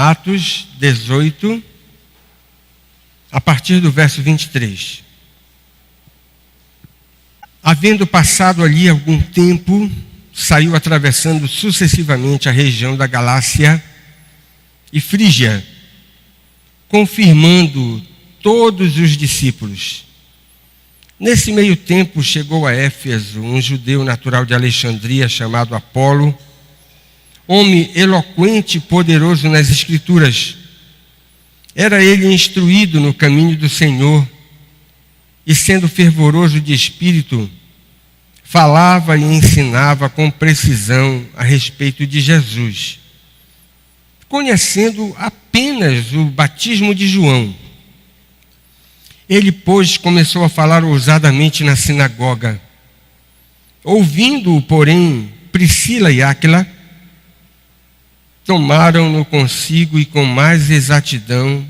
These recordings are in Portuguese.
Atos 18, a partir do verso 23. Havendo passado ali algum tempo, saiu atravessando sucessivamente a região da Galácia e Frígia, confirmando todos os discípulos. Nesse meio tempo chegou a Éfeso um judeu natural de Alexandria chamado Apolo, homem eloquente e poderoso nas Escrituras. Era ele instruído no caminho do Senhor e, sendo fervoroso de espírito, falava e ensinava com precisão a respeito de Jesus, conhecendo apenas o batismo de João. Ele, pois, começou a falar ousadamente na sinagoga. Ouvindo-o, porém, Priscila e Áquila, tomaram-no consigo e com mais exatidão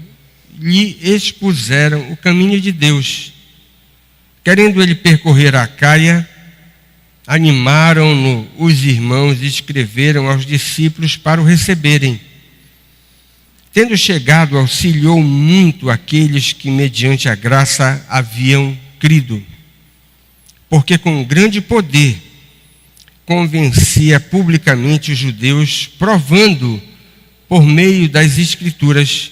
lhe expuseram o caminho de Deus. Querendo ele percorrer a Acaia, animaram-no os irmãos e escreveram aos discípulos para o receberem. Tendo chegado, auxiliou muito aqueles que, mediante a graça, haviam crido, porque com grande poder convencia publicamente os judeus, provando por meio das Escrituras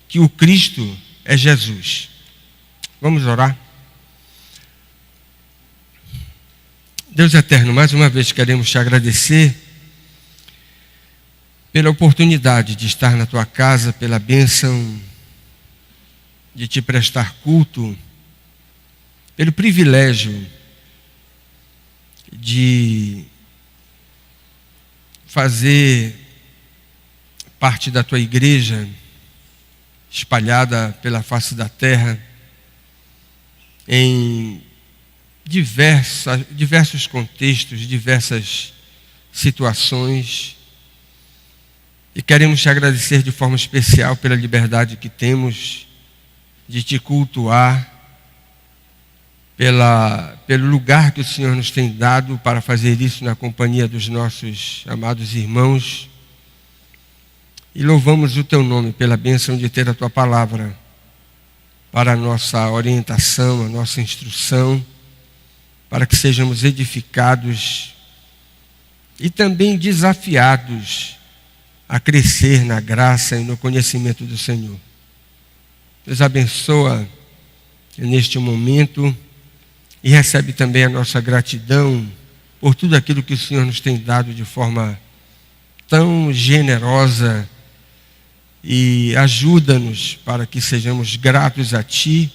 que o Cristo é Jesus. Vamos orar? Deus eterno, mais uma vez queremos te agradecer pela oportunidade de estar na tua casa, pela bênção de te prestar culto, pelo privilégio de fazer parte da tua igreja espalhada pela face da terra em diversos contextos, diversas situações. E queremos te agradecer de forma especial pela liberdade que temos de te cultuar, pelo lugar que o Senhor nos tem dado para fazer isso na companhia dos nossos amados irmãos. E louvamos o teu nome pela bênção de ter a tua palavra para a nossa orientação, a nossa instrução, para que sejamos edificados e também desafiados a crescer na graça e no conhecimento do Senhor. Deus abençoa neste momento e recebe também a nossa gratidão por tudo aquilo que o Senhor nos tem dado de forma tão generosa, e ajuda-nos para que sejamos gratos a Ti,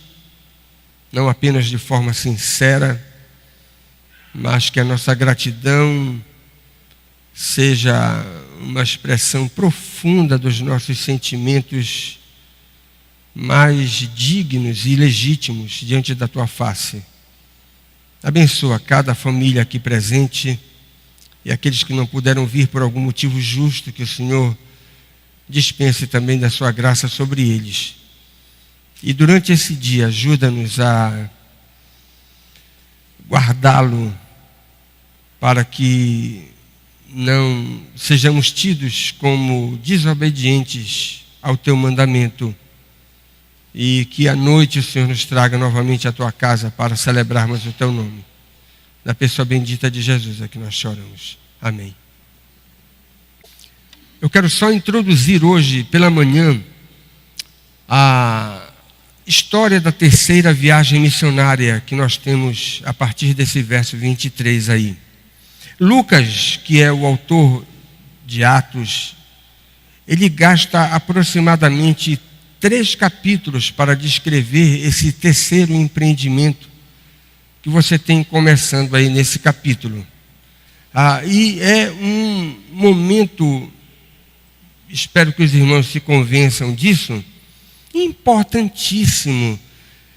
não apenas de forma sincera, mas que a nossa gratidão seja uma expressão profunda dos nossos sentimentos mais dignos e legítimos diante da Tua face. Abençoa cada família aqui presente e aqueles que não puderam vir por algum motivo justo, que o Senhor dispense também da Sua graça sobre eles. E durante esse dia, ajuda-nos a guardá-lo para que não sejamos tidos como desobedientes ao Teu mandamento, e que à noite o Senhor nos traga novamente à Tua casa para celebrarmos o Teu nome. Na pessoa bendita de Jesus é que nós choramos. Amém. Eu quero só introduzir hoje pela manhã a história da terceira viagem missionária que nós temos a partir desse verso 23 aí. Lucas, que é o autor de Atos, ele gasta aproximadamente 3 capítulos para descrever esse terceiro empreendimento que você tem começando aí nesse capítulo. E é um momento, espero que os irmãos se convençam disso, importantíssimo,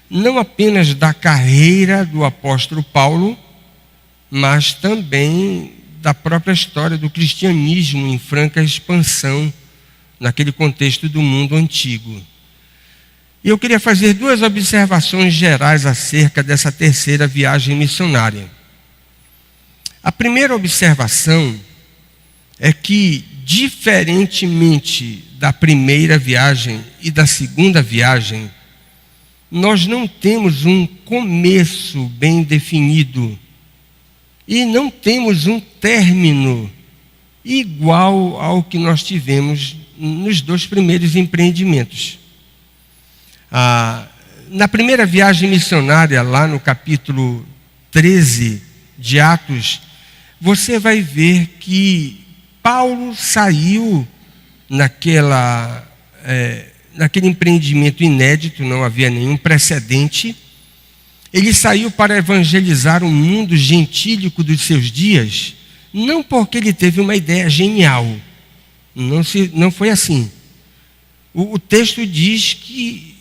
não apenas da carreira do apóstolo Paulo, mas também da própria história do cristianismo em franca expansão naquele contexto do mundo antigo. E eu queria fazer 2 observações gerais acerca dessa terceira viagem missionária. A primeira observação é que, diferentemente da primeira viagem e da segunda viagem, nós não temos um começo bem definido e não temos um término igual ao que nós tivemos nos 2 primeiros empreendimentos. Na primeira viagem missionária, lá no capítulo 13 de Atos, você vai ver que Paulo saiu naquele empreendimento inédito, não havia nenhum precedente. Ele saiu para evangelizar o mundo gentílico dos seus dias, não porque ele teve uma ideia genial, não foi assim. O texto diz que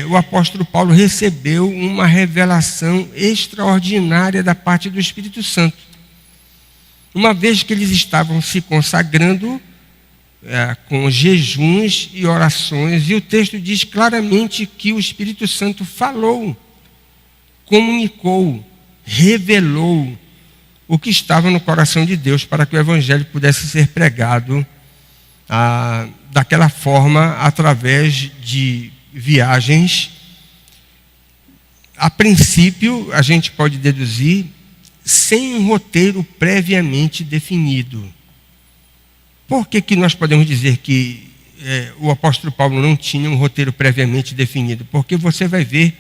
o apóstolo Paulo recebeu uma revelação extraordinária da parte do Espírito Santo. Uma vez que eles estavam se consagrando com jejuns e orações, e o texto diz claramente que o Espírito Santo falou, comunicou, revelou o que estava no coração de Deus para que o Evangelho pudesse ser pregado daquela forma, através de viagens. A princípio, a gente pode deduzir, sem um roteiro previamente definido. Por que nós podemos dizer que o apóstolo Paulo não tinha um roteiro previamente definido? Porque você vai ver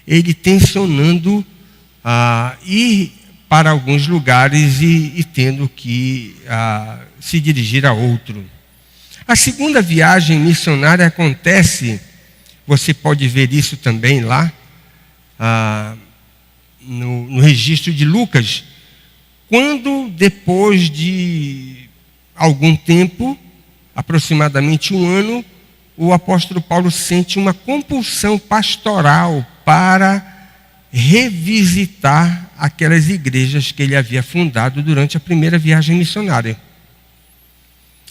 ele tensionando ir para alguns lugares e tendo que se dirigir a outro. A segunda viagem missionária acontece, você pode ver isso também lá, no registro de Lucas, quando depois de algum tempo, aproximadamente 1 ano, o apóstolo Paulo sente uma compulsão pastoral para revisitar aquelas igrejas que ele havia fundado durante a primeira viagem missionária.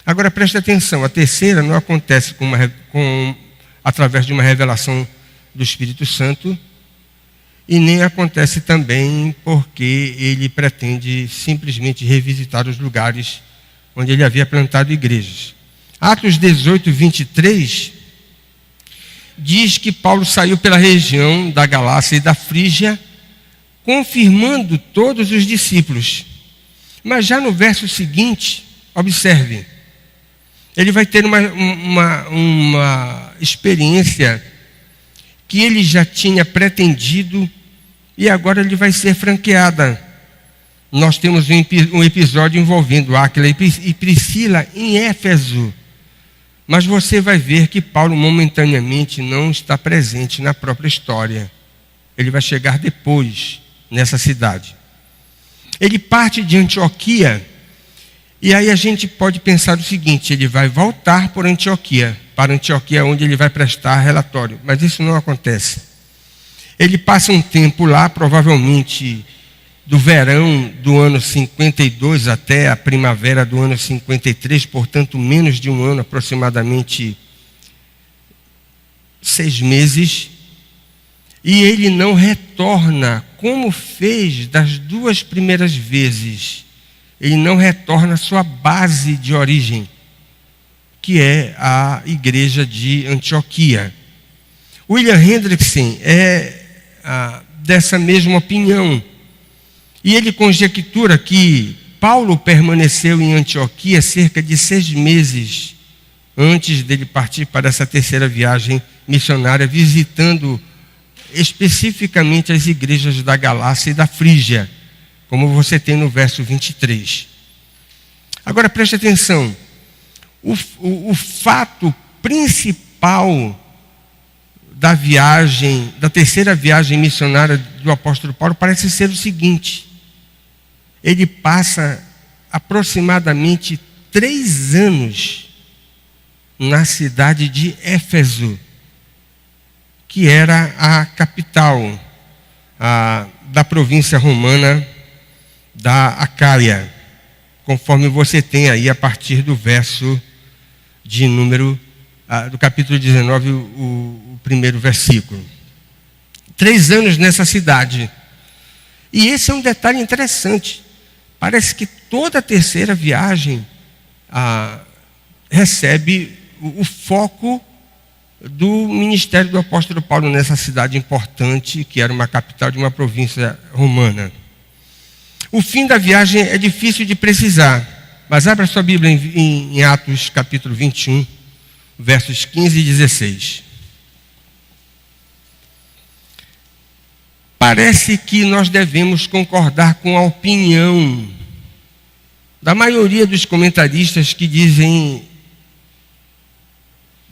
Agora preste atenção, a terceira não acontece através de uma revelação do Espírito Santo, e nem acontece também porque ele pretende simplesmente revisitar os lugares onde ele havia plantado igrejas. Atos 18, 23, diz que Paulo saiu pela região da Galácia e da Frígia, confirmando todos os discípulos. Mas já no verso seguinte, observe, ele vai ter uma experiência que ele já tinha pretendido e agora ele vai ser franqueada. Nós temos um episódio envolvendo Áquila e Priscila em Éfeso. Mas você vai ver que Paulo momentaneamente não está presente na própria história. Ele vai chegar depois nessa cidade. Ele parte de Antioquia, e aí a gente pode pensar o seguinte: ele vai voltar para Antioquia, onde ele vai prestar relatório. Mas isso não acontece. Ele passa um tempo lá, provavelmente do verão do ano 52 até a primavera do ano 53, portanto menos de 1 ano, aproximadamente 6 meses, e ele não retorna como fez das 2 primeiras vezes. Ele não retorna à sua base de origem, que é a igreja de Antioquia. William Hendrickson é dessa mesma opinião. E ele conjectura que Paulo permaneceu em Antioquia cerca de 6 meses antes dele partir para essa terceira viagem missionária, visitando especificamente as igrejas da Galácia e da Frígia, como você tem no verso 23. Agora preste atenção, o fato principal da terceira viagem missionária do apóstolo Paulo parece ser o seguinte: ele passa aproximadamente 3 anos na cidade de Éfeso, que era a capital da província romana da Acaia, conforme você tem aí a partir do verso de número, do capítulo 19, o primeiro versículo. 3 anos nessa cidade. E esse é um detalhe interessante. Parece que toda a terceira viagem recebe o foco do ministério do apóstolo Paulo nessa cidade importante, que era uma capital de uma província romana. O fim da viagem é difícil de precisar, mas abra sua Bíblia em Atos capítulo 21, versos 15 e 16. Parece que nós devemos concordar com a opinião da maioria dos comentaristas que dizem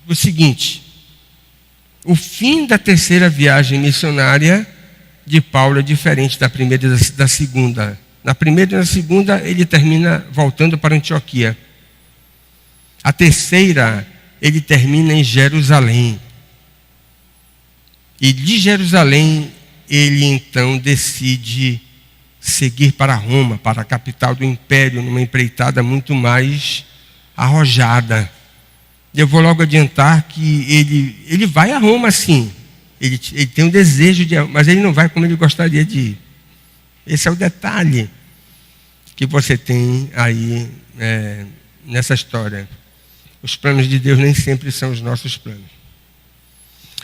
o seguinte: o fim da terceira viagem missionária de Paulo é diferente da primeira e da segunda. Na primeira e na segunda ele termina voltando para Antioquia. A terceira ele termina em Jerusalém. E de Jerusalém ele então decide seguir para Roma, para a capital do império, numa empreitada muito mais arrojada. Eu vou logo adiantar que ele vai a Roma sim. Ele tem um desejo de ir, mas ele não vai como ele gostaria de ir. Esse é o detalhe que você tem aí nessa história. Os planos de Deus nem sempre são os nossos planos.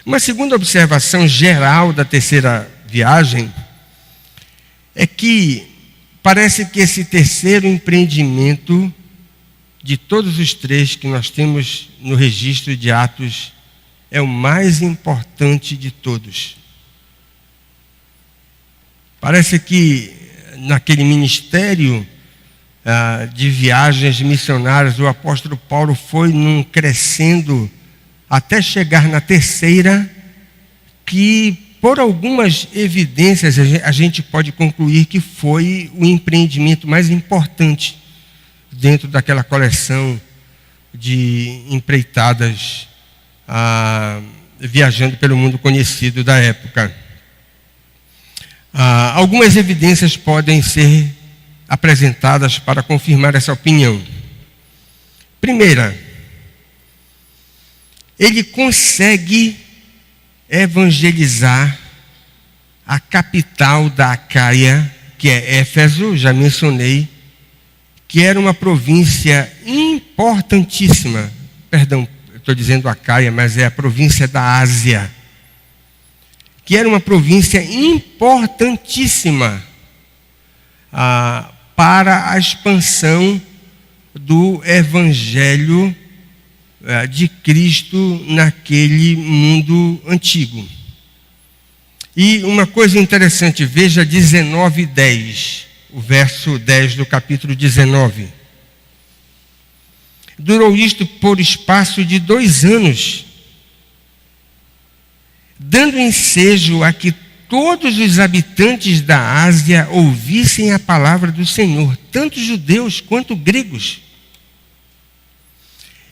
Uma segunda observação geral da terceira viagem é que parece que esse terceiro empreendimento de todos os três que nós temos no registro de Atos é o mais importante de todos. Parece que naquele ministério de viagens missionárias, o apóstolo Paulo foi num crescendo até chegar na terceira, que por algumas evidências a gente pode concluir que foi o empreendimento mais importante dentro daquela coleção de empreitadas viajando pelo mundo conhecido da época. Algumas evidências podem ser apresentadas para confirmar essa opinião. Primeira, ele consegue evangelizar a capital da Acaia, que é Éfeso, já mencionei, que era uma província importantíssima. Perdão, estou dizendo Acaia, mas é a província da Ásia. Que era uma província importantíssima para a expansão do Evangelho de Cristo naquele mundo antigo. E uma coisa interessante, veja 19:10, o verso 10 do capítulo 19. Durou isto por espaço de 2 anos, dando ensejo a que todos os habitantes da Ásia ouvissem a palavra do Senhor, tanto judeus quanto gregos.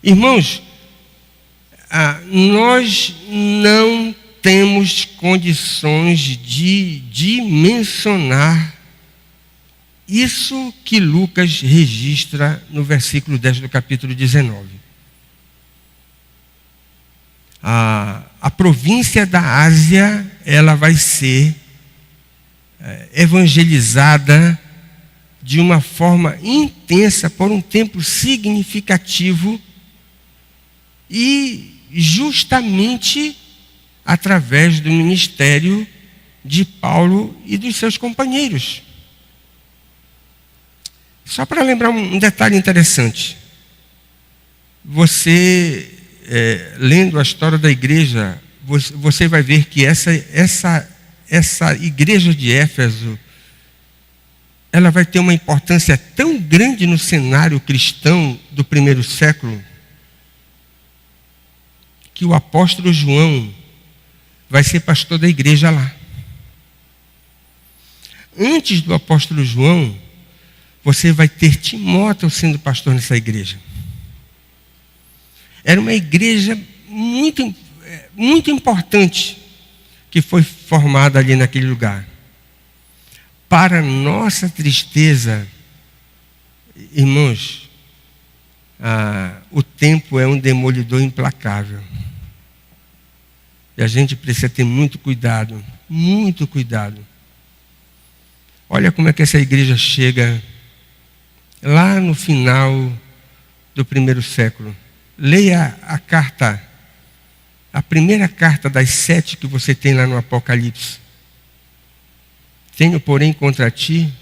Irmãos, nós não temos condições de dimensionar isso que Lucas registra no versículo 10 do capítulo 19. A província da Ásia, ela vai ser evangelizada de uma forma intensa por um tempo significativo e justamente através do ministério de Paulo e dos seus companheiros. Só para lembrar um detalhe interessante. Você, lendo a história da igreja, você vai ver que essa igreja de Éfeso, ela vai ter uma importância tão grande no cenário cristão do primeiro século, que o apóstolo João vai ser pastor da igreja lá. Antes do apóstolo João, você vai ter Timóteo sendo pastor nessa igreja. Era uma igreja muito, muito importante que foi formada ali naquele lugar. Para nossa tristeza, irmãos, o tempo é um demolidor implacável. E a gente precisa ter muito cuidado, muito cuidado. Olha como é que essa igreja chega lá no final do primeiro século. leia a primeira carta das 7 que você tem lá no Apocalipse. Tenho, porém, contra ti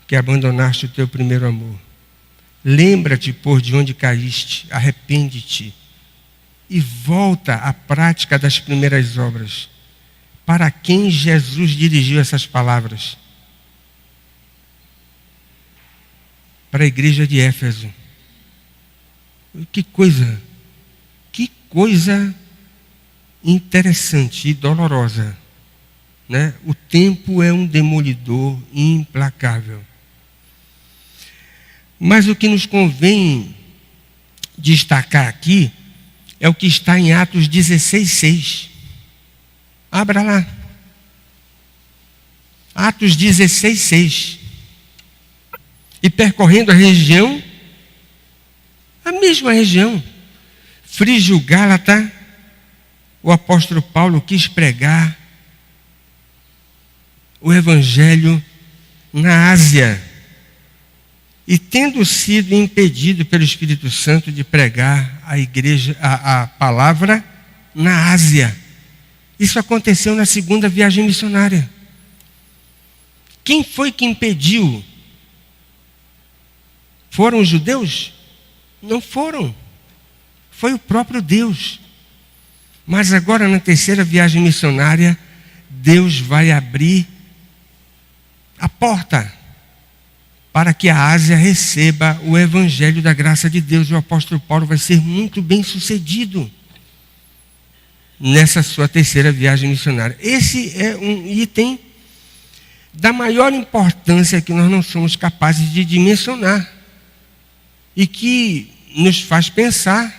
que abandonaste o teu primeiro amor. Lembra-te, por de onde caíste, arrepende-te e volta à prática das primeiras obras. Para quem Jesus dirigiu essas palavras? Para a igreja de Éfeso. Que coisa interessante e dolorosa, né? O tempo é um demolidor implacável. Mas o que nos convém destacar aqui é o que está em Atos 16:6. Abra lá. Atos 16:6. E percorrendo a região, a mesma região, Frígio Gálata, o apóstolo Paulo quis pregar o evangelho na Ásia. E tendo sido impedido pelo Espírito Santo de pregar a palavra na Ásia. Isso aconteceu na segunda viagem missionária. Quem foi que impediu? Foram os judeus? Não foram. Foi o próprio Deus. Mas agora, na terceira viagem missionária, Deus vai abrir a porta para que a Ásia receba o evangelho da graça de Deus. E o apóstolo Paulo vai ser muito bem sucedido nessa sua terceira viagem missionária. Esse é um item da maior importância que nós não somos capazes de dimensionar e que nos faz pensar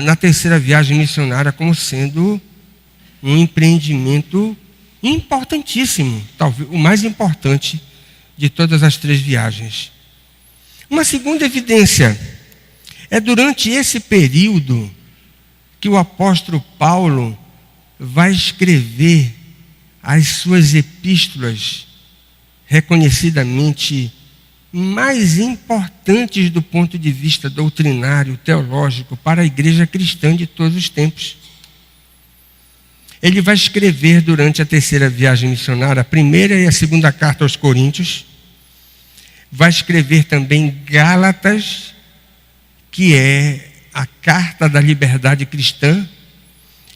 na terceira viagem missionária como sendo um empreendimento importantíssimo, talvez o mais importante de todas as 3 viagens. Uma segunda evidência é durante esse período que o apóstolo Paulo vai escrever as suas epístolas reconhecidamente mais importantes do ponto de vista doutrinário, teológico, para a igreja cristã de todos os tempos. Ele vai escrever durante a terceira viagem missionária, a primeira e a segunda carta aos Coríntios. Vai escrever também Gálatas, que é a carta da liberdade cristã.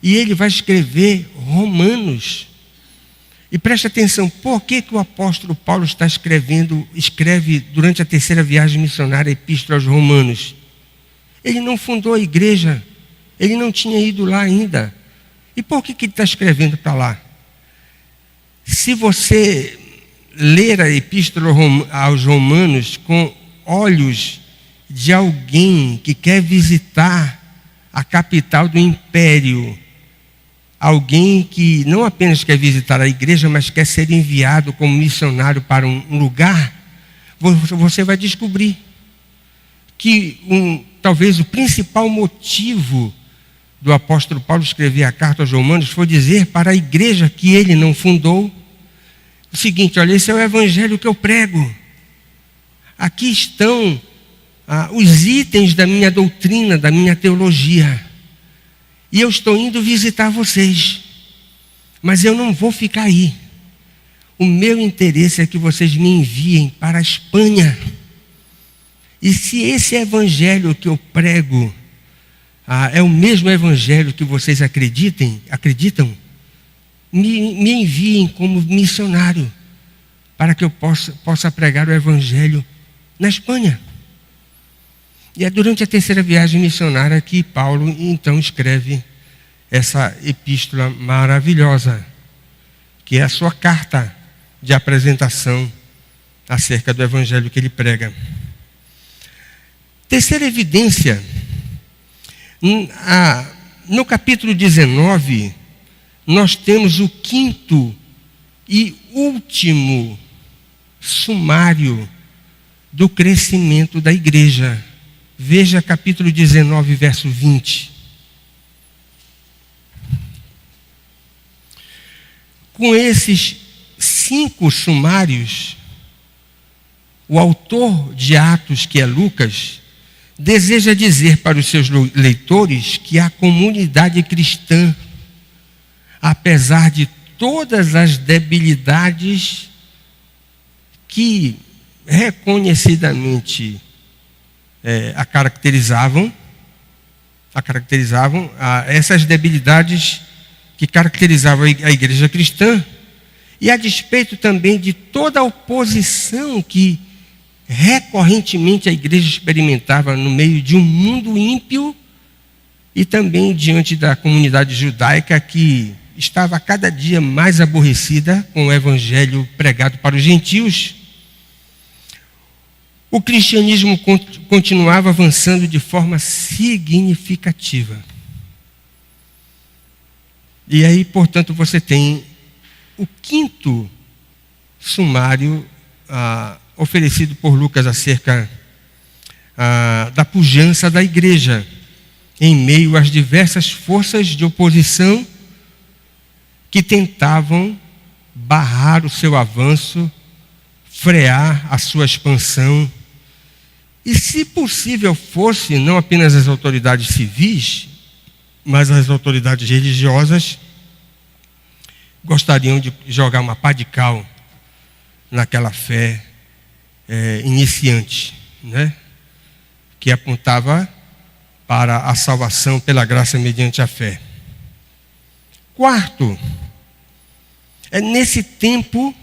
E ele vai escrever Romanos. E preste atenção, por que o apóstolo Paulo escreve durante a terceira viagem missionária a epístola aos Romanos? Ele não fundou a igreja, ele não tinha ido lá ainda. E por que ele está escrevendo para lá? Se você ler a epístola aos Romanos com olhos de alguém que quer visitar a capital do império, alguém que não apenas quer visitar a igreja, mas quer ser enviado como missionário para um lugar, você vai descobrir que talvez o principal motivo do apóstolo Paulo escrever a carta aos Romanos foi dizer para a igreja que ele não fundou o seguinte: olha, esse é o evangelho que eu prego. Aqui estão os itens da minha doutrina, da minha teologia. E eu estou indo visitar vocês. Mas eu não vou ficar aí. O meu interesse é que vocês me enviem para a Espanha. E se esse evangelho que eu prego é o mesmo evangelho que vocês acreditam, me enviem como missionário para que eu possa pregar o evangelho na Espanha. E é durante a terceira viagem missionária que Paulo então escreve essa epístola maravilhosa, que é a sua carta de apresentação acerca do evangelho que ele prega. Terceira evidência, no capítulo 19, nós temos o quinto e último sumário do crescimento da igreja. Veja capítulo 19, verso 20. Com esses 5 sumários, o autor de Atos, que é Lucas, deseja dizer para os seus leitores que a comunidade cristã, apesar de todas as debilidades que reconhecidamente essas debilidades que caracterizavam a igreja cristã, e a despeito também de toda a oposição que recorrentemente a igreja experimentava no meio de um mundo ímpio e também diante da comunidade judaica que estava cada dia mais aborrecida com o evangelho pregado para os gentios, o cristianismo continuava avançando de forma significativa. E aí, portanto, você tem o quinto sumário oferecido por Lucas acerca da pujança da igreja em meio às diversas forças de oposição que tentavam barrar o seu avanço, frear a sua expansão. E, se possível fosse, não apenas as autoridades civis, mas as autoridades religiosas gostariam de jogar uma pá de cal naquela fé iniciante, né? Que apontava para a salvação pela graça mediante a fé. Quarto, é nesse tempo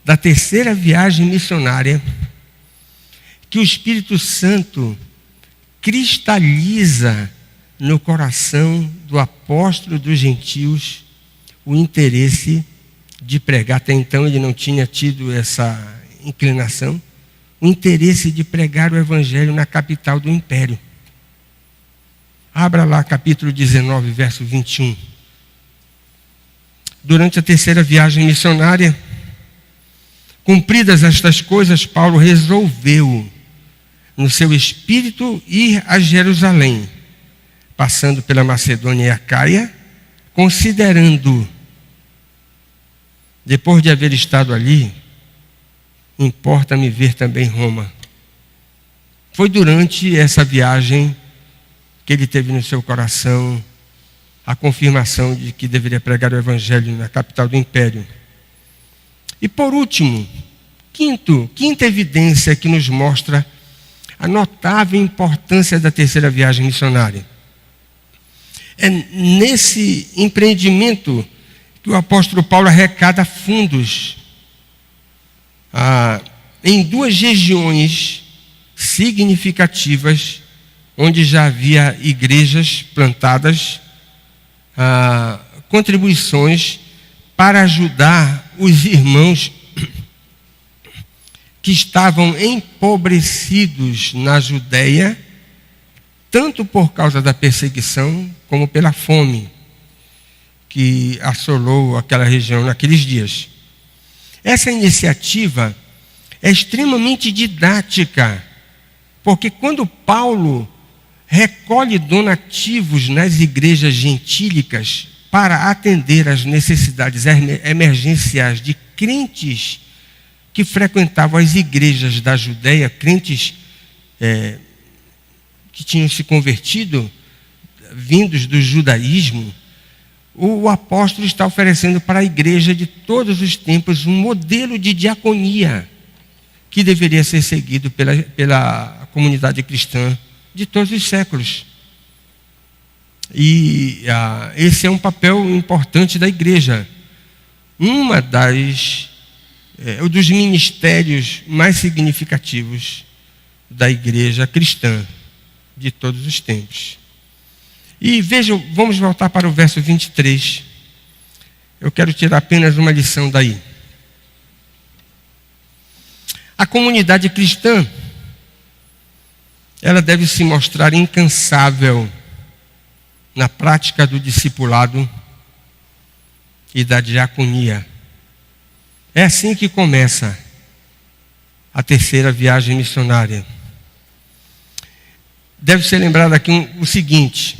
da terceira viagem missionária que o Espírito Santo cristaliza no coração do apóstolo dos gentios o interesse de pregar. Até então ele não tinha tido essa inclinação, o interesse de pregar o evangelho na capital do império. Abra lá capítulo 19, verso 21. Durante a terceira viagem missionária, cumpridas estas coisas, Paulo resolveu no seu espírito ir a Jerusalém, passando pela Macedônia e Acaia, considerando, depois de haver estado ali, importa-me ver também Roma. Foi durante essa viagem que ele teve no seu coração a confirmação de que deveria pregar o evangelho na capital do império. E por último, quinta evidência que nos mostra a notável importância da terceira viagem missionária. É nesse empreendimento que o apóstolo Paulo arrecada fundos em duas regiões significativas, onde já havia igrejas plantadas, contribuições para ajudar os irmãos que estavam empobrecidos na Judéia, tanto por causa da perseguição como pela fome que assolou aquela região naqueles dias. Essa iniciativa é extremamente didática, porque quando Paulo recolhe donativos nas igrejas gentílicas para atender às necessidades emergenciais de crentes que frequentavam as igrejas da Judéia, crentes que tinham se convertido, vindos do judaísmo, o apóstolo está oferecendo para a igreja de todos os tempos um modelo de diaconia que deveria ser seguido pela comunidade cristã de todos os séculos. E esse é um papel importante da igreja. Dos ministérios mais significativos da igreja cristã de todos os tempos. E vejam, vamos voltar para o verso 23. Eu quero tirar apenas uma lição daí. A comunidade cristã, ela deve se mostrar incansável na prática do discipulado e da diaconia. É assim que começa a terceira viagem missionária. Deve ser lembrado aqui o seguinte: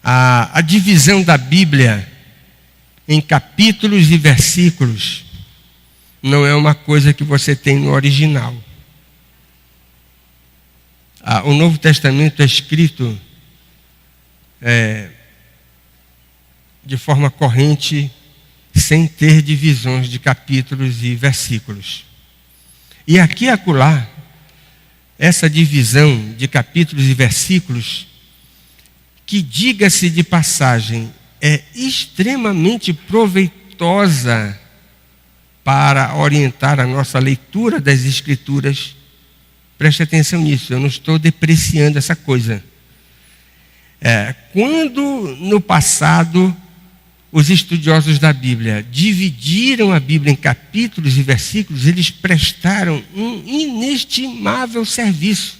a divisão da Bíblia em capítulos e versículos não é uma coisa que você tem no original. O Novo Testamento é escrito de forma corrente, sem ter divisões de capítulos e versículos. E aqui e acolá, essa divisão de capítulos e versículos, que, diga-se de passagem, é extremamente proveitosa para orientar a nossa leitura das Escrituras. Preste atenção nisso, eu não estou depreciando essa coisa. Quando no passado os estudiosos da Bíblia dividiram a Bíblia em capítulos e versículos, eles prestaram um inestimável serviço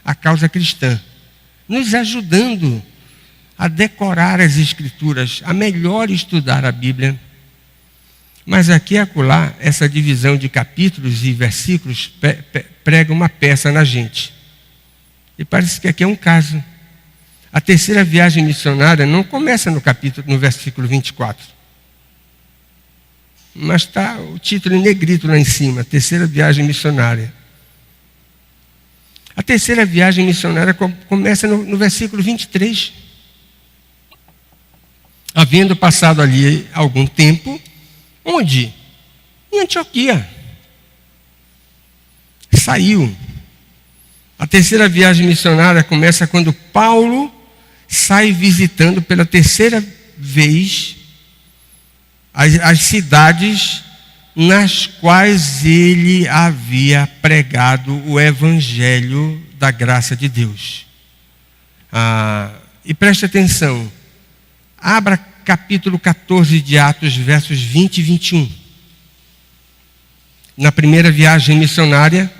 à causa cristã, nos ajudando a decorar as Escrituras, a melhor estudar a Bíblia. Mas aqui e acolá, essa divisão de capítulos e versículos prega uma peça na gente. E parece que aqui é um caso. A terceira viagem missionária não começa no versículo 24. Mas está o título em negrito lá em cima, terceira viagem missionária. A terceira viagem missionária começa no versículo 23. Havendo passado ali algum tempo, onde? Em Antioquia. Saiu. A terceira viagem missionária começa quando Paulo sai visitando pela terceira vez as cidades nas quais ele havia pregado o evangelho da graça de Deus. E preste atenção, abra capítulo 14 de Atos, versos 20 e 21. Na primeira viagem missionária,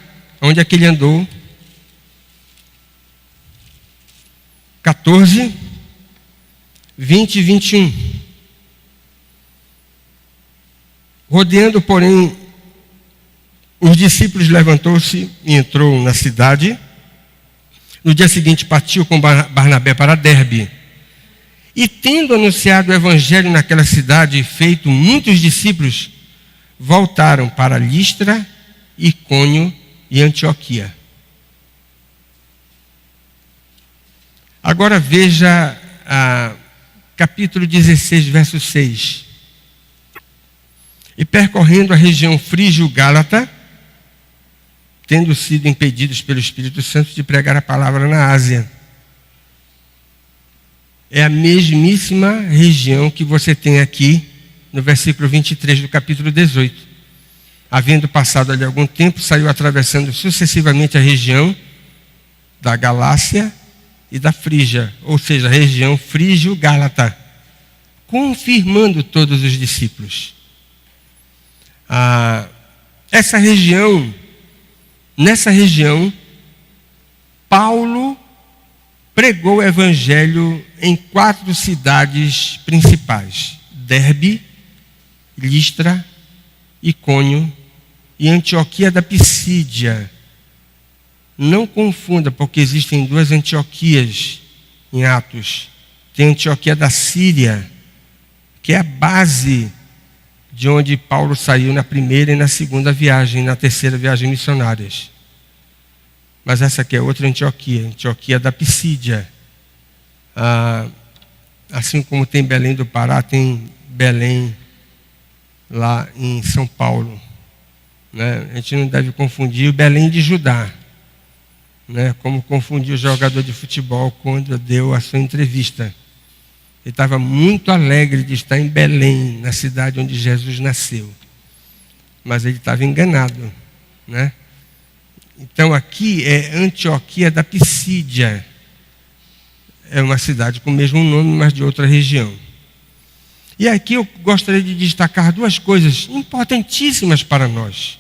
onde é que ele andou? 14, 20 e 21. Rodeando, porém, os discípulos, levantou-se e entrou na cidade. No dia seguinte partiu com Barnabé para Derbe. E tendo anunciado o evangelho naquela cidade e feito muitos discípulos, voltaram para Listra, Icônio e Antioquia. Agora veja capítulo 16, verso 6. E percorrendo a região frígio-gálata, tendo sido impedidos pelo Espírito Santo de pregar a palavra na Ásia. É a mesmíssima região que você tem aqui no versículo 23 do capítulo 18. Havendo passado ali algum tempo, saiu atravessando sucessivamente a região da Galácia e da Frígia, ou seja, a região frígio-gálata, confirmando todos os discípulos. Nessa região, Paulo pregou o evangelho em 4 cidades principais: Derbe, Listra, Icônio e Antioquia da Pisídia. Não confunda, porque existem 2 Antioquias em Atos. Tem a Antioquia da Síria, que é a base de onde Paulo saiu na primeira e na segunda viagem, na terceira viagem missionárias. Mas essa aqui é outra Antioquia, Antioquia da Pisídia. Assim como tem Belém do Pará, tem Belém lá em São Paulo. Né? A gente não deve confundir o Belém de Judá, né? Como confundiu o jogador de futebol quando deu a sua entrevista. Ele estava muito alegre de estar em Belém, na cidade onde Jesus nasceu. Mas ele estava enganado, né? Então aqui é Antioquia da Pisídia. É uma cidade com o mesmo nome, mas de outra região. E aqui eu gostaria de destacar 2 coisas importantíssimas para nós.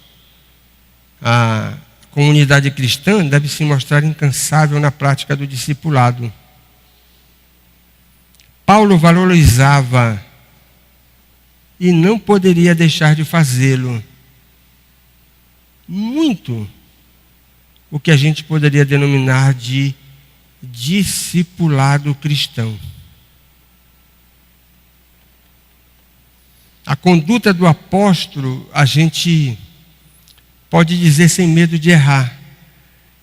A comunidade cristã deve se mostrar incansável na prática do discipulado. Paulo valorizava e não poderia deixar de fazê-lo muito o que a gente poderia denominar de discipulado cristão. A conduta do apóstolo, a gente pode dizer sem medo de errar,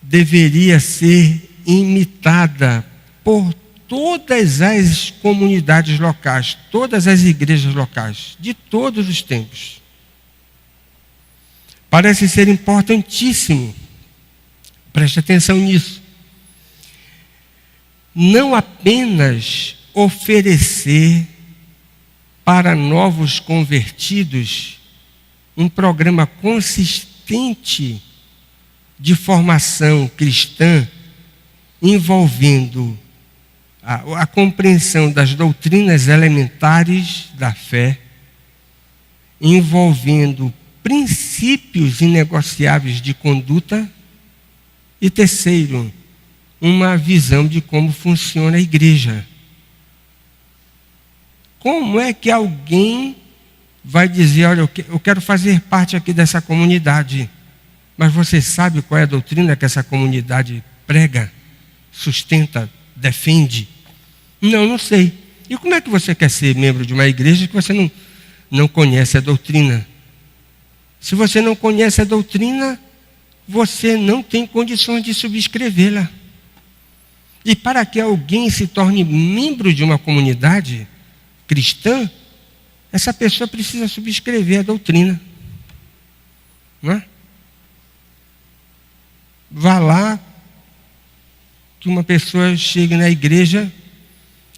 deveria ser imitada por todas as comunidades locais, todas as igrejas locais, de todos os tempos. Parece ser importantíssimo, preste atenção nisso, não apenas oferecer para novos convertidos um programa consistente de formação cristã envolvendo a compreensão das doutrinas elementares da fé, envolvendo princípios inegociáveis de conduta e, terceiro, uma visão de como funciona a igreja. Como é que alguém vai dizer, olha, eu quero fazer parte aqui dessa comunidade, mas você sabe qual é a doutrina que essa comunidade prega, sustenta, defende? Não sei. E como é que você quer ser membro de uma igreja que você não conhece a doutrina? Se você não conhece a doutrina, você não tem condições de subscrevê-la. E para que alguém se torne membro de uma comunidade cristã, essa pessoa precisa subscrever a doutrina. Não é? Vá lá que uma pessoa chegue na igreja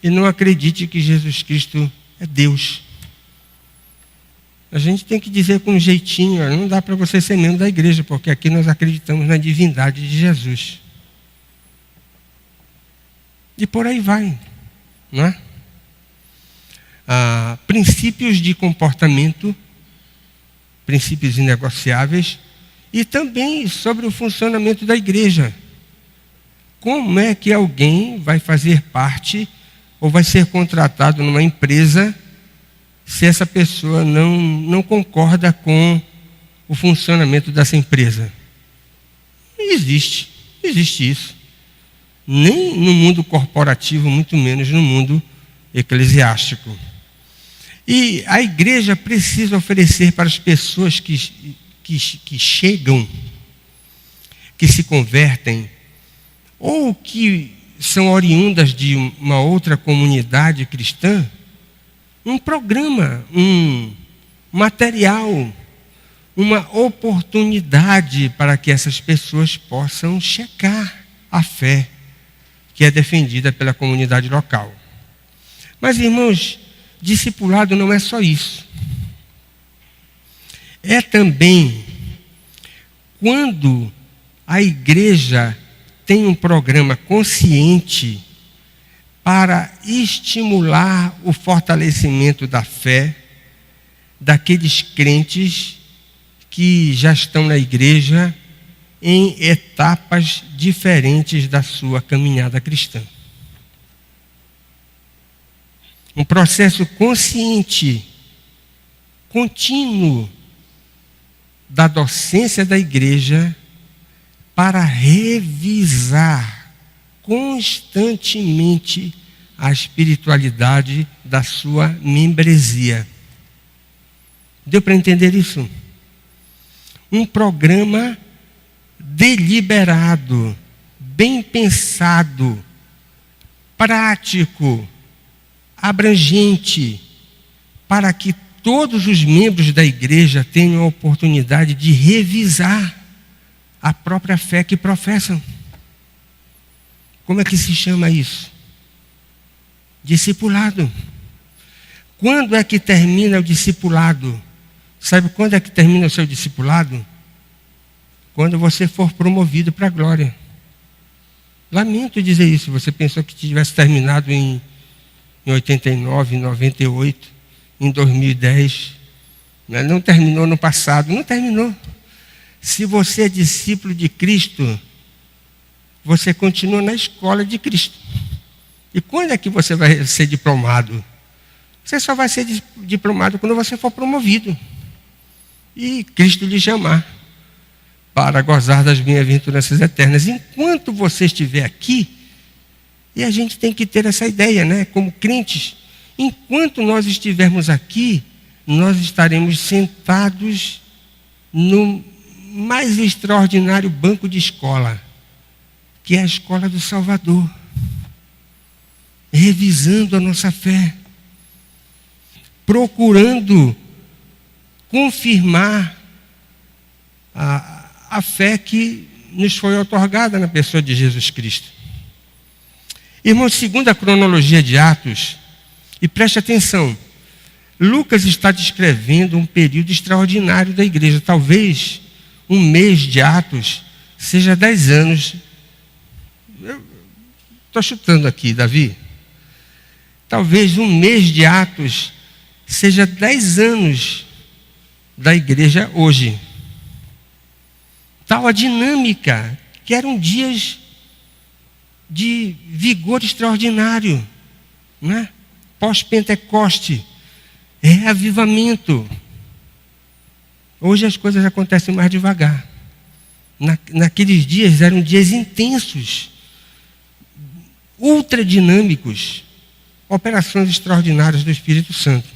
e não acredite que Jesus Cristo é Deus. A gente tem que dizer com um jeitinho, não dá para você ser membro da igreja, porque aqui nós acreditamos na divindade de Jesus. E por aí vai, não é? Princípios de comportamento, princípios inegociáveis, e também sobre o funcionamento da igreja. Como é que alguém vai fazer parte ou vai ser contratado numa empresa se essa pessoa não concorda com o funcionamento dessa empresa? Não existe isso. Nem no mundo corporativo, muito menos no mundo eclesiástico. E a igreja precisa oferecer para as pessoas que chegam, que se convertem, ou que são oriundas de uma outra comunidade cristã, um programa, um material, uma oportunidade para que essas pessoas possam checar a fé que é defendida pela comunidade local. Mas, irmãos, discipulado não é só isso. É também quando a igreja tem um programa consciente para estimular o fortalecimento da fé daqueles crentes que já estão na igreja em etapas diferentes da sua caminhada cristã. Um processo consciente, contínuo, da docência da igreja para revisar constantemente a espiritualidade da sua membresia. Deu para entender isso? Um programa deliberado, bem pensado, prático, abrangente, para que todos os membros da igreja tenham a oportunidade de revisar a própria fé que professam. Como é que se chama isso? Discipulado. Quando é que termina o discipulado? Sabe quando é que termina o seu discipulado? Quando você for promovido para a glória. Lamento dizer isso, você pensou que tivesse terminado em 89, em 98, em 2010. Não terminou no passado, não terminou. Se você é discípulo de Cristo, você continua na escola de Cristo. E quando é que você vai ser diplomado? Você só vai ser diplomado quando você for promovido. E Cristo lhe chamar para gozar das bem-aventuranças eternas. Enquanto você estiver aqui, e a gente tem que ter essa ideia, né? Como crentes, enquanto nós estivermos aqui, nós estaremos sentados no mais extraordinário banco de escola, que é a escola do Salvador, revisando a nossa fé, procurando confirmar a fé que nos foi otorgada na pessoa de Jesus Cristo. Irmãos, segundo a cronologia de Atos, e preste atenção, Lucas está descrevendo um período extraordinário da igreja. Talvez um mês de Atos seja 10 anos. Estou chutando aqui, Davi. Talvez um mês de Atos seja 10 anos da igreja hoje. Tal a dinâmica, que eram dias de vigor extraordinário, né? Pós-Pentecoste, reavivamento. Hoje as coisas acontecem mais devagar. Naqueles dias eram dias intensos, ultra dinâmicos, operações extraordinárias do Espírito Santo.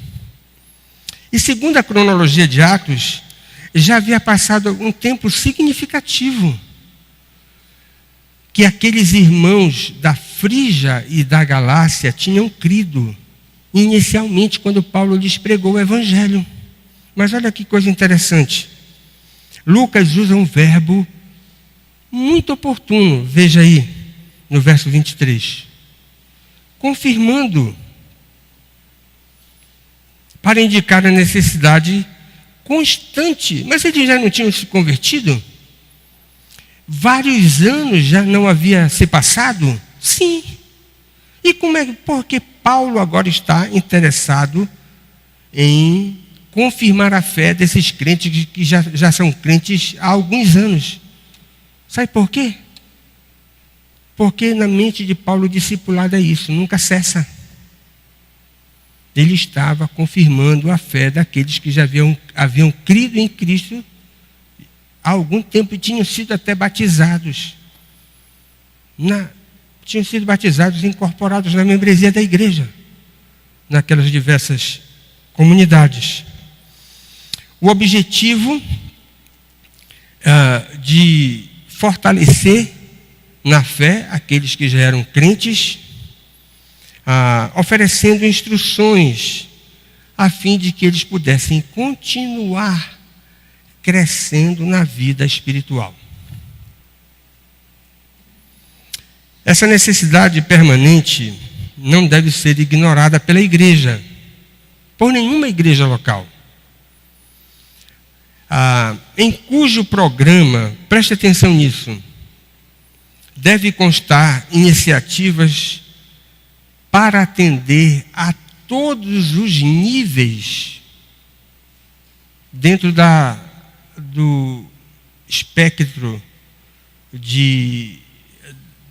E segundo a cronologia de Atos, já havia passado um tempo significativo que aqueles irmãos da Frígia e da Galácia tinham crido inicialmente quando Paulo lhes pregou o Evangelho. Mas olha que coisa interessante. Lucas usa um verbo muito oportuno, veja aí, no verso 23. Confirmando, para indicar a necessidade constante. Mas eles já não tinham se convertido? Vários anos já não havia se passado? Sim. E como é que, porque Paulo agora está interessado em confirmar a fé desses crentes que já são crentes há alguns anos. Sabe por quê? Porque na mente de Paulo o discipulado é isso, nunca cessa. Ele estava confirmando a fé daqueles que já haviam crido em Cristo há algum tempo e tinham sido até batizados. Tinham sido batizados e incorporados na membresia da igreja, naquelas diversas comunidades. O objetivo de fortalecer na fé aqueles que já eram crentes, oferecendo instruções a fim de que eles pudessem continuar crescendo na vida espiritual. Essa necessidade permanente não deve ser ignorada pela igreja, por nenhuma igreja local, em cujo programa, preste atenção nisso, deve constar iniciativas para atender a todos os níveis dentro do espectro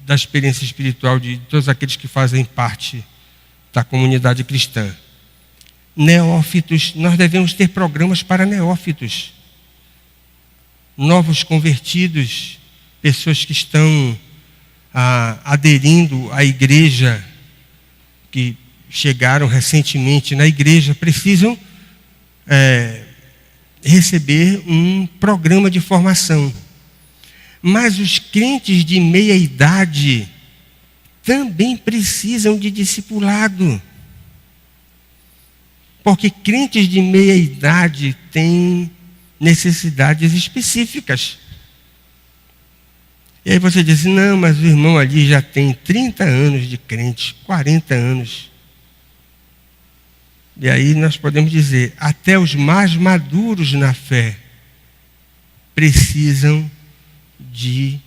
da experiência espiritual de todos aqueles que fazem parte da comunidade cristã. Neófitos, nós devemos ter programas para neófitos, novos convertidos, pessoas que estão aderindo à igreja, que chegaram recentemente na igreja, precisam receber um programa de formação. Mas os crentes de meia idade também precisam de discipulado. Porque crentes de meia idade têm necessidades específicas. E aí você diz, não, mas o irmão ali já tem 30 anos de crente, 40 anos. E aí nós podemos dizer, até os mais maduros na fé precisam de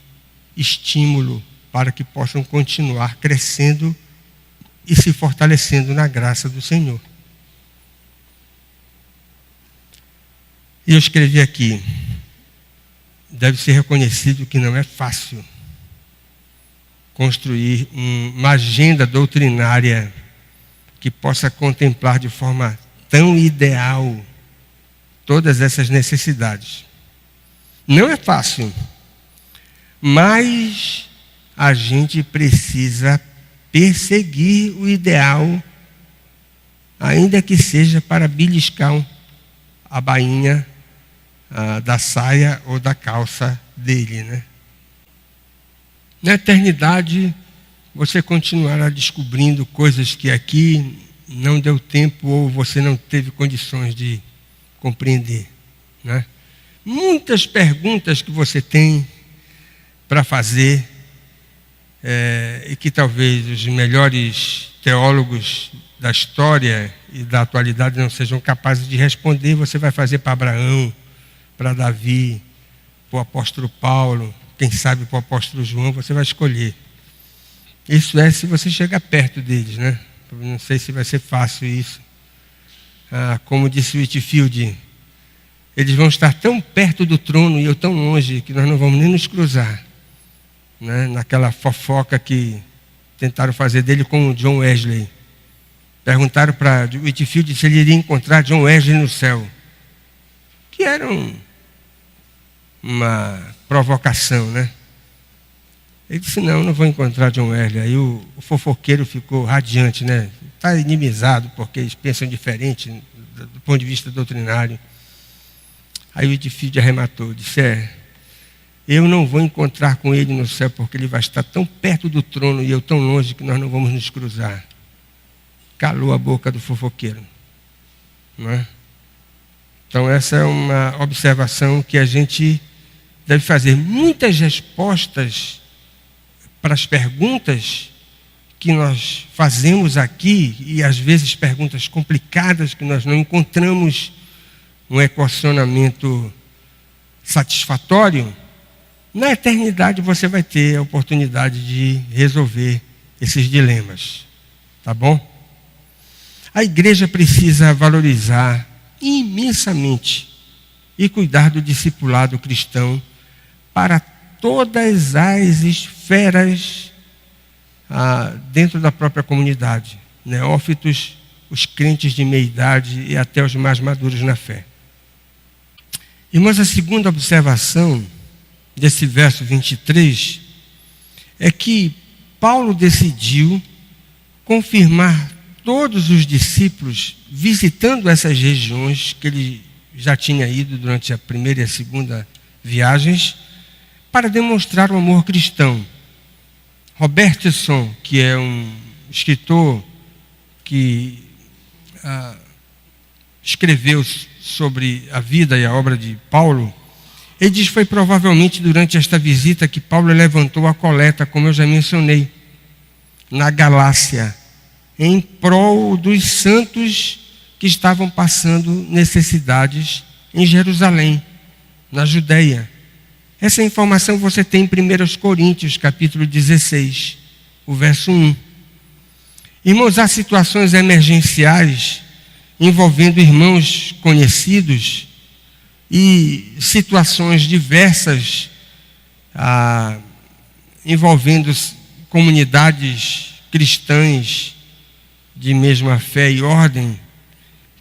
estímulo para que possam continuar crescendo e se fortalecendo na graça do Senhor. E eu escrevi aqui, deve ser reconhecido que não é fácil construir uma agenda doutrinária que possa contemplar de forma tão ideal todas essas necessidades. Não é fácil, mas a gente precisa perseguir o ideal, ainda que seja para beliscar a bainha da saia ou da calça dele, né? Na eternidade, você continuará descobrindo coisas que aqui não deu tempo ou você não teve condições de compreender, né? Muitas perguntas que você tem para fazer e que talvez os melhores teólogos da história e da atualidade não sejam capazes de responder, você vai fazer para Abraão, para Davi, para o apóstolo Paulo, quem sabe para o apóstolo João, você vai escolher. Isso é se você chegar perto deles, né? Não sei se vai ser fácil isso. Como disse Whitefield, eles vão estar tão perto do trono e eu tão longe que nós não vamos nem nos cruzar, né? Naquela fofoca que tentaram fazer dele com o John Wesley. Perguntaram para Whitefield se ele iria encontrar John Wesley no céu, que era uma provocação, né? Ele disse, não vou encontrar John Wesley. Aí o fofoqueiro ficou radiante, né? Está inimizado porque eles pensam diferente do ponto de vista doutrinário. Aí o Whitefield arrematou, disse, eu não vou encontrar com ele no céu porque ele vai estar tão perto do trono e eu tão longe que nós não vamos nos cruzar. Calou a boca do fofoqueiro, não é? Então essa é uma observação que a gente deve fazer. Muitas respostas para as perguntas que nós fazemos aqui, e às vezes perguntas complicadas que nós não encontramos um equacionamento satisfatório, na eternidade você vai ter a oportunidade de resolver esses dilemas, tá bom? A igreja precisa valorizar imensamente e cuidar do discipulado cristão para todas as esferas dentro da própria comunidade, neófitos, os crentes de meia idade e até os mais maduros na fé. Irmãos, a segunda observação desse verso 23 é que Paulo decidiu confirmar todos os discípulos visitando essas regiões que ele já tinha ido durante a primeira e a segunda viagens para demonstrar o amor cristão. Robertson, que é um escritor que escreveu sobre a vida e a obra de Paulo, ele diz que foi provavelmente durante esta visita que Paulo levantou a coleta, como eu já mencionei, na Galácia, em prol dos santos que estavam passando necessidades em Jerusalém, na Judeia. Essa informação você tem em 1 Coríntios, capítulo 16, o verso 1. Irmãos, há situações emergenciais envolvendo irmãos conhecidos e situações diversas envolvendo comunidades cristãs de mesma fé e ordem,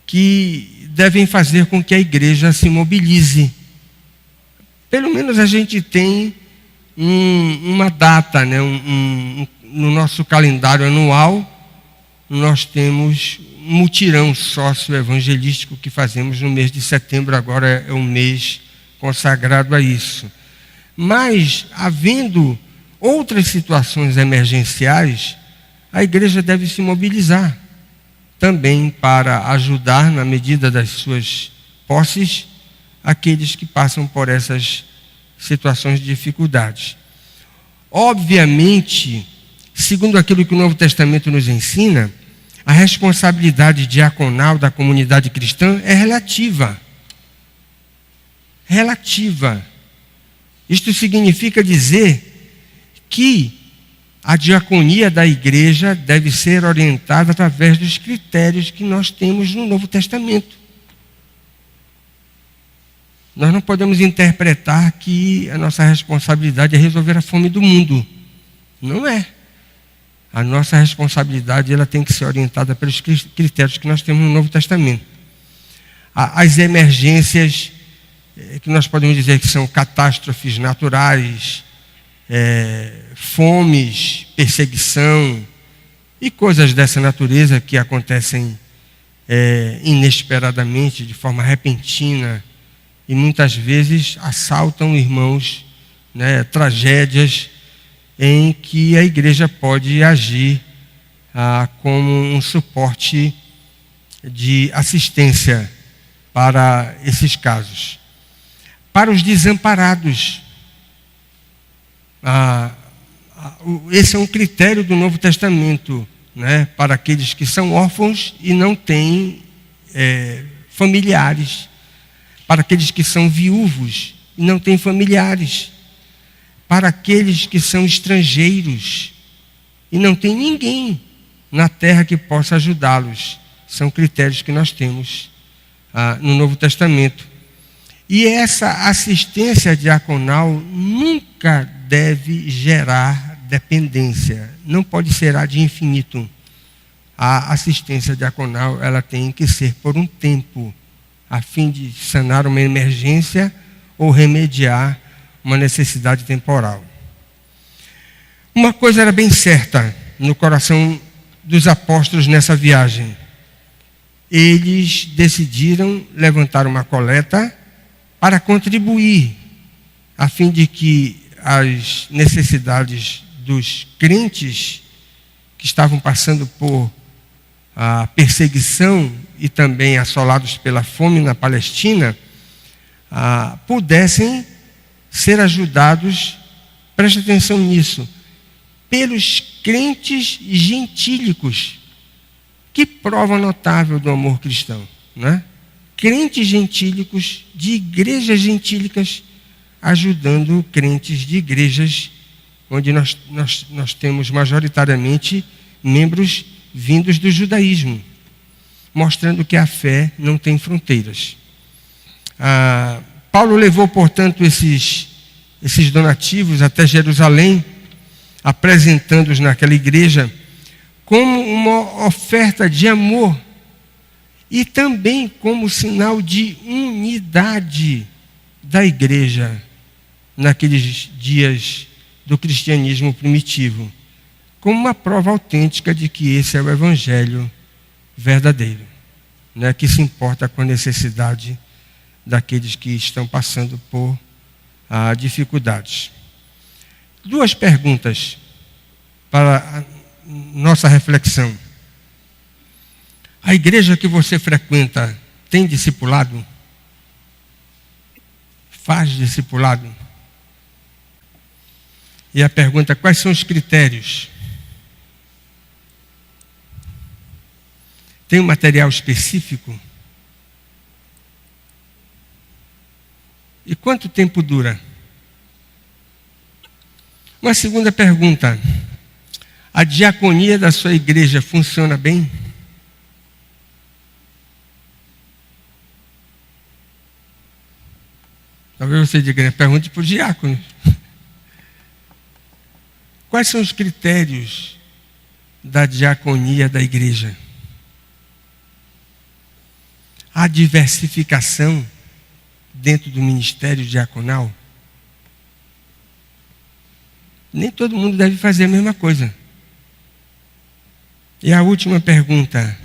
que devem fazer com que a igreja se mobilize. Pelo menos a gente tem uma data, né? No nosso calendário anual, nós temos um mutirão sócio-evangelístico que fazemos no mês de setembro, agora é um mês consagrado a isso. Mas, havendo outras situações emergenciais, a igreja deve se mobilizar também para ajudar, na medida das suas posses, aqueles que passam por essas situações de dificuldades. Obviamente, segundo aquilo que o Novo Testamento nos ensina, a responsabilidade diaconal da comunidade cristã é relativa. Relativa. Isto significa dizer que a diaconia da igreja deve ser orientada através dos critérios que nós temos no Novo Testamento. Nós não podemos interpretar que a nossa responsabilidade é resolver a fome do mundo. Não é. A nossa responsabilidade ela tem que ser orientada pelos critérios que nós temos no Novo Testamento. As emergências, que nós podemos dizer que são catástrofes naturais, fomes, perseguição e coisas dessa natureza que acontecem inesperadamente, de forma repentina, e muitas vezes assaltam irmãos, né, tragédias em que a igreja pode agir como um suporte de assistência para esses casos. Para os desamparados, esse é um critério do Novo Testamento, né, para aqueles que são órfãos e não têm familiares, para aqueles que são viúvos e não têm familiares, para aqueles que são estrangeiros e não tem ninguém na terra que possa ajudá-los. São critérios que nós temos no Novo Testamento. E essa assistência diaconal nunca deve gerar dependência. Não pode ser ad infinitum. A assistência diaconal, ela tem que ser por um tempo, a fim de sanar uma emergência ou remediar uma necessidade temporal. Uma coisa era bem certa no coração dos apóstolos nessa viagem. Eles decidiram levantar uma coleta para contribuir, a fim de que as necessidades dos crentes que estavam passando por a perseguição e também assolados pela fome na Palestina, pudessem ser ajudados, preste atenção nisso, pelos crentes gentílicos. Que prova notável do amor cristão, né? Crentes gentílicos de igrejas gentílicas ajudando crentes de igrejas onde nós temos majoritariamente membros vindos do judaísmo, mostrando que a fé não tem fronteiras. Paulo levou, portanto, esses donativos até Jerusalém, apresentando-os naquela igreja como uma oferta de amor e também como sinal de unidade da igreja naqueles dias do cristianismo primitivo, como uma prova autêntica de que esse é o evangelho verdadeiro, né, que se importa com a necessidade daqueles que estão passando por dificuldades. Duas perguntas para a nossa reflexão. A igreja que você frequenta tem discipulado? Faz discipulado? E a pergunta, quais são os critérios? Tem um material específico? E quanto tempo dura? Uma segunda pergunta, a diaconia da sua igreja funciona bem? Talvez você diga, pergunte para o diácono. Quais são os critérios da diaconia da igreja? Há diversificação dentro do ministério diaconal? Nem todo mundo deve fazer a mesma coisa. E a última pergunta,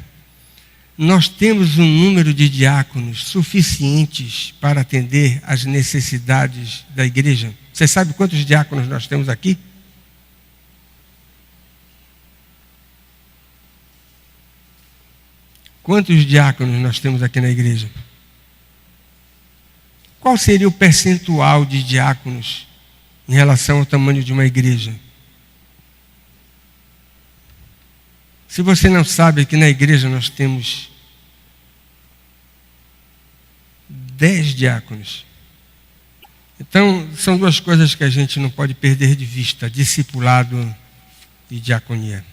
nós temos um número de diáconos suficientes para atender às necessidades da igreja? Você sabe quantos diáconos nós temos aqui? Quantos diáconos nós temos aqui na igreja? Qual seria o percentual de diáconos em relação ao tamanho de uma igreja? Se você não sabe, aqui na igreja nós temos 10 diáconos. Então, são duas coisas que a gente não pode perder de vista: discipulado e diaconia.